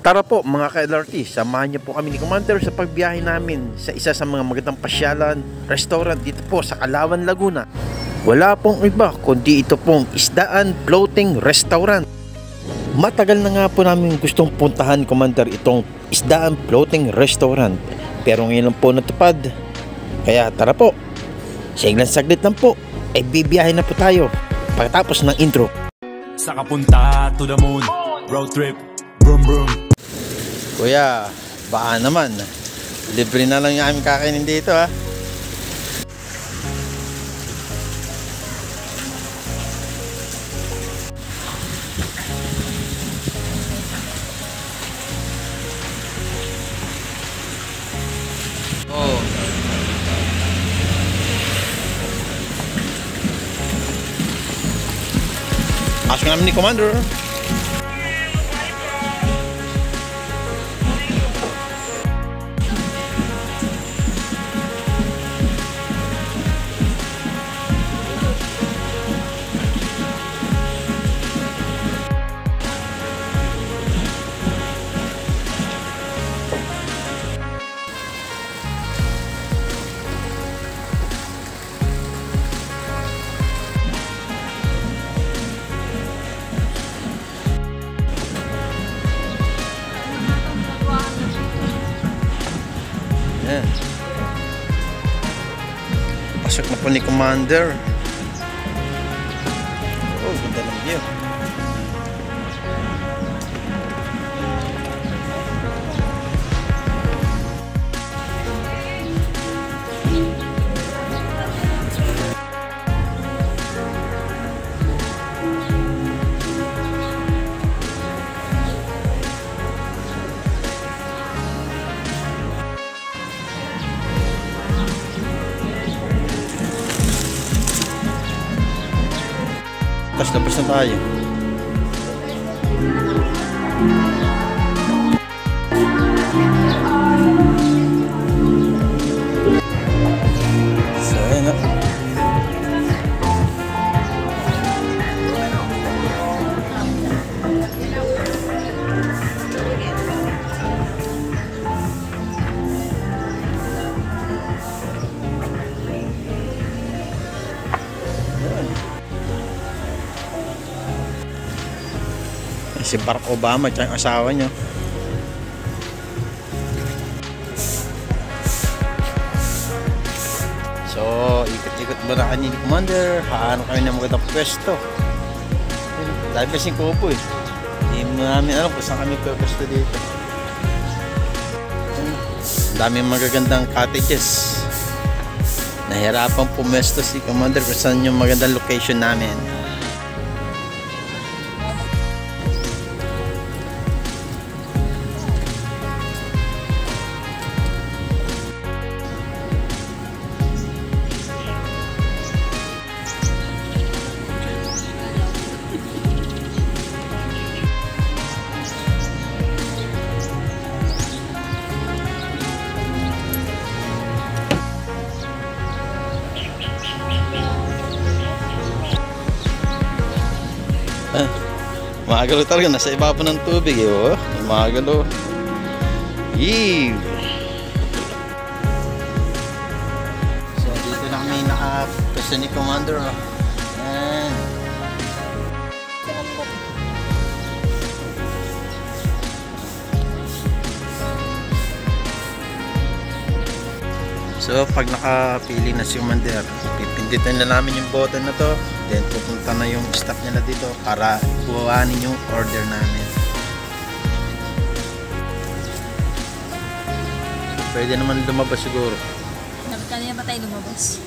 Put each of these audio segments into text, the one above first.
Tara po mga ka-LRT, samahan niyo po kami ni Commander sa pagbiyahe namin sa isa sa mga magandang pasyalan, restaurant dito po sa Calauan, Laguna. Wala pong iba kundi ito pong Isdaan Floating Restaurant. Matagal na nga po namin gustong puntahan, Commander, itong Isdaan Floating Restaurant. Pero ngayon lang po natupad. Kaya tara po, siglang saglit lang po, ay bibiyahe na po tayo pagkatapos ng intro. Sa kapunta to the moon, road trip, brum brum. Kuya, baka naman libre na lang yung aming kakainin dito, ha. Oh. Pasok namin ni Commander. Yan. Pasok na po ni Commander. Oh, ganda ng view. Tapos na tayo. So, ayan na. Si Barack Obama at yung asawa niya. So, ikot-ikot ba na kanya ni Commander? Haano kami ng magandang pwesto. Dahil kasing kupo eh. Hindi mo namin alam kung saan kami pwesto dito. Daming magagandang cottages. Nahirapan pumwesto si Commander kung saan yung magandang location namin. Magalo talaga, nasa ibabaw ng tubig eh, oh. Magalo. Ew. So dito na kami nakapwesto ni Commander, oh. Ayan. So pag nakapili na si Commander, pipinditin na namin yung button na to. Then pupunta na yung staff niya na dito para kuhanin yung order namin. Pwede naman lumabas siguro. Dapat kanina ba tayo lumabas?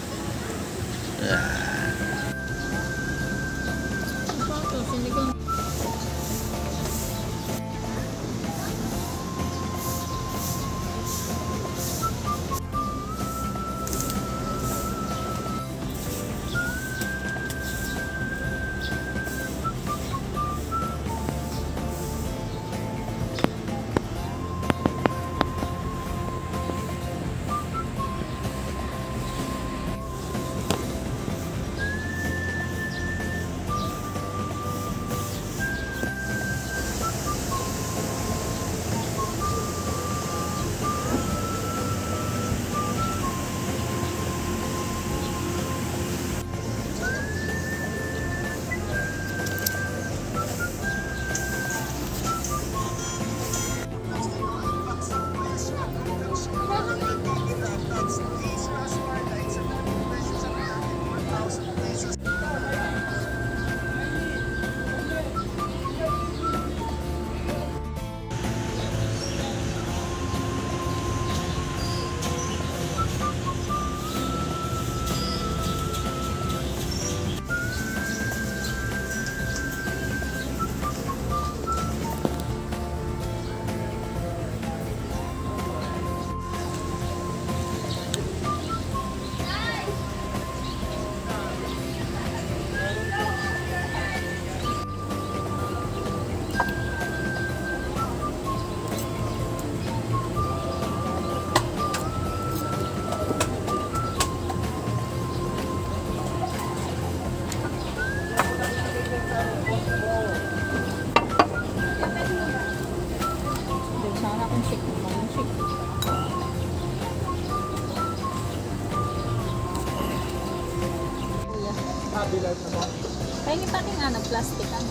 Pahingi pa aking plastic ano.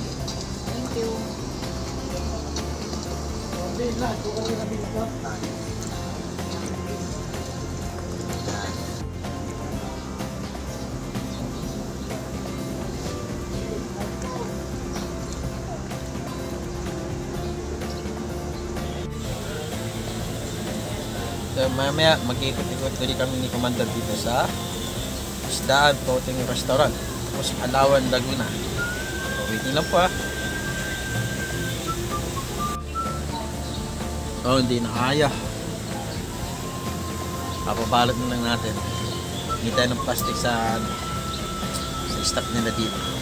Thank you. So, mamaya mag-ikot-ikot ulit kami ni Commander dito sa Isdaan Floating Restaurant. Tapos Alawan, Laguna. So, waiting lang po So, hindi na kaya. Papabalot na lang natin. Hindi tayo ng plastic sa stock nila dito.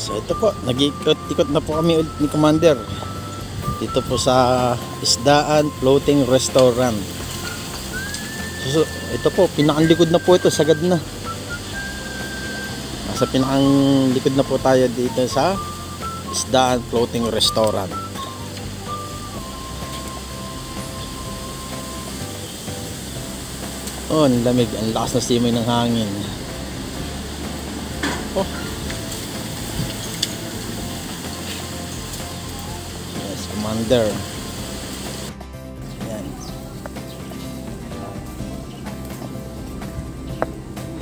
So ito po, nag-ikot-ikot na po kami ulit ni Commander dito po sa Isdaan Floating Restaurant. So ito po, pinakang likod na po ito, sagad na. Nasa pinakang likod na po tayo dito sa Isdaan Floating Restaurant. Oh, ang lamig, ang lakas na simoy ng hangin. Oh. Commander. Yan.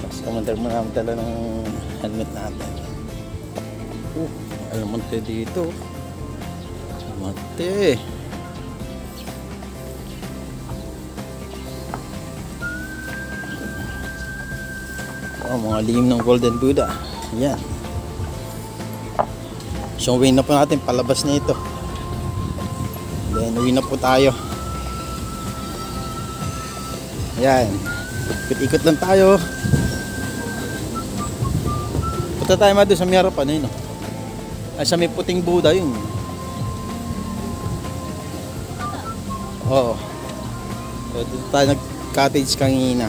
Tapos Commander mo naman tala ng helmet natin. Alamante dito. Alamante. Oh, mga lihim ng Golden Buddha. Yan. Showing na po natin palabas na ito. Then uwi na po tayo. Ayan. Ikot-ikot lang tayo. Punta tayo doon sa may harapan yun. Ay, sa may puting Buddha yun. Oo. So dito tayo nag-cottage kanina.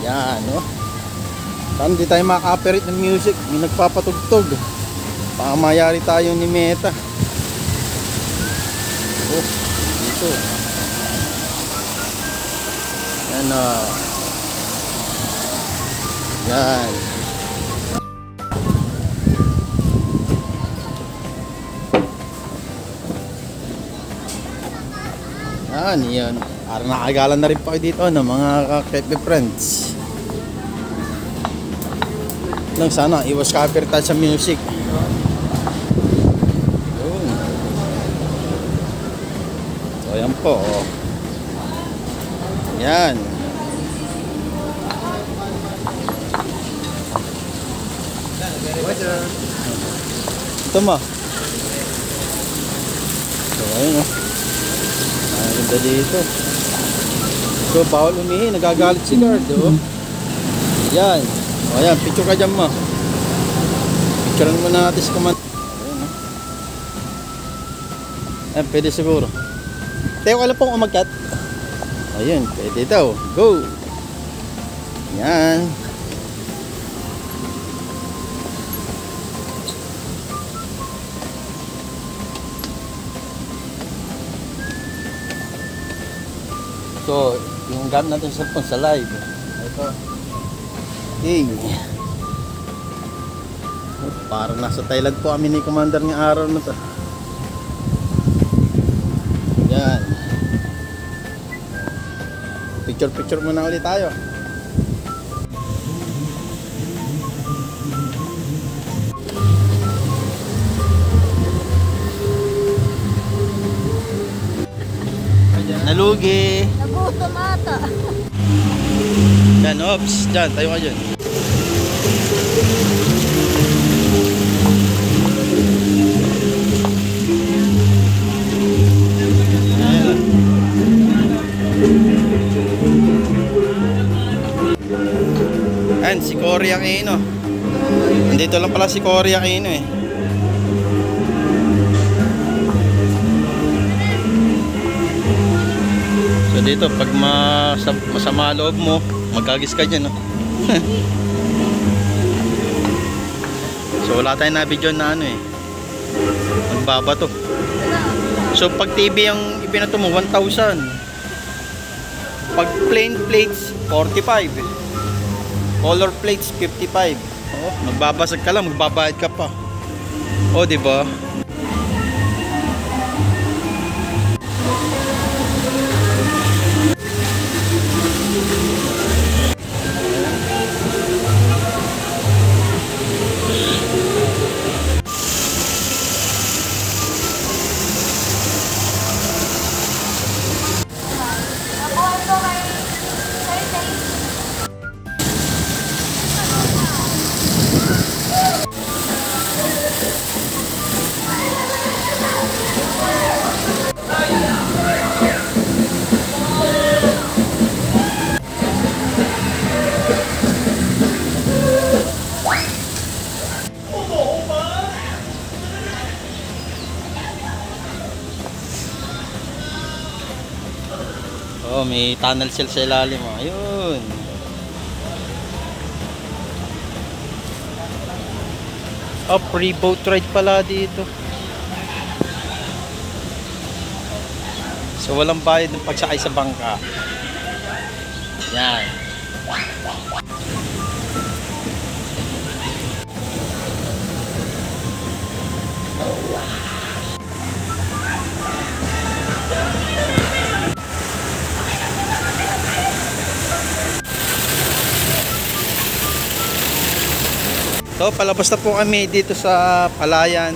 Yan, no? Saan di tayo maka-operate ng music? May nagpapatugtog. Baka mayari tayo ni Meta. Oh, dito. Yan o. Yan. Yan, yan. Parang nakagalan na rin pa kayo dito ng mga Kepe friends. Lang sana iwas copyright tayo sa music. Yun. So ayan po, oh. Yan. Ito mo. So ayun, oh. Ang ganda dito. So bawal umihi, nagagalit si guard, oh. Yan. O yan, picture ka dyan mo. Picturean mo na natin si Commander. Ayan, pwede siguro. Tayo ka lang pong umagat. Ayun, pwede daw. Go! Yan. So, yung gamit natin sa phone sa live. Ito. Okay. Parang nasa Thailand po kami ni Commander ng araw na to. Yan. Picture muna ulit tayo. Nalugi. Nagutom ata. Yan, ops. Diyan, tayo ka dyan. Ayan, si Cory Aquino. Nandito lang pala si Cory Aquino eh. So dito, pag masama loob mo, magkagis ka dyan, no? So wala tayong na-video na ano eh, magbabato. So pag TV ang ibinato mo, 1,000. Pag plain plates, 45. Color plates, 55. Oh, magbabasag ka lang, magbabayad ka pa. Oh, di ba? Oh, may tunnel shell sa ilalim. Ayun. Oh, free boat ride pala dito. So walang bayad ng pagsakay sa bangka. Yan. So, palabas na po kami dito sa Palayan.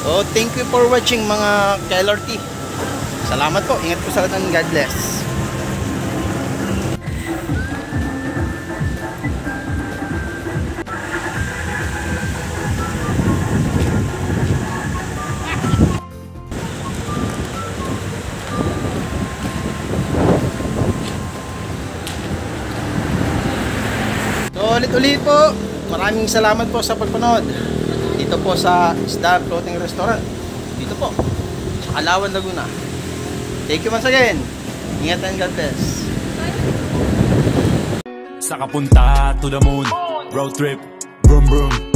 So, thank you for watching mga KLRT. Salamat po. Ingat po sa lahat. God bless. Ulit-ulit po, maraming salamat po sa pagpanood dito po sa Isda Floating Restaurant dito po sa Calauan, Laguna. Thank you once again. Ingat and God bless. Sa kapunta to the moon, road trip, vroom vroom.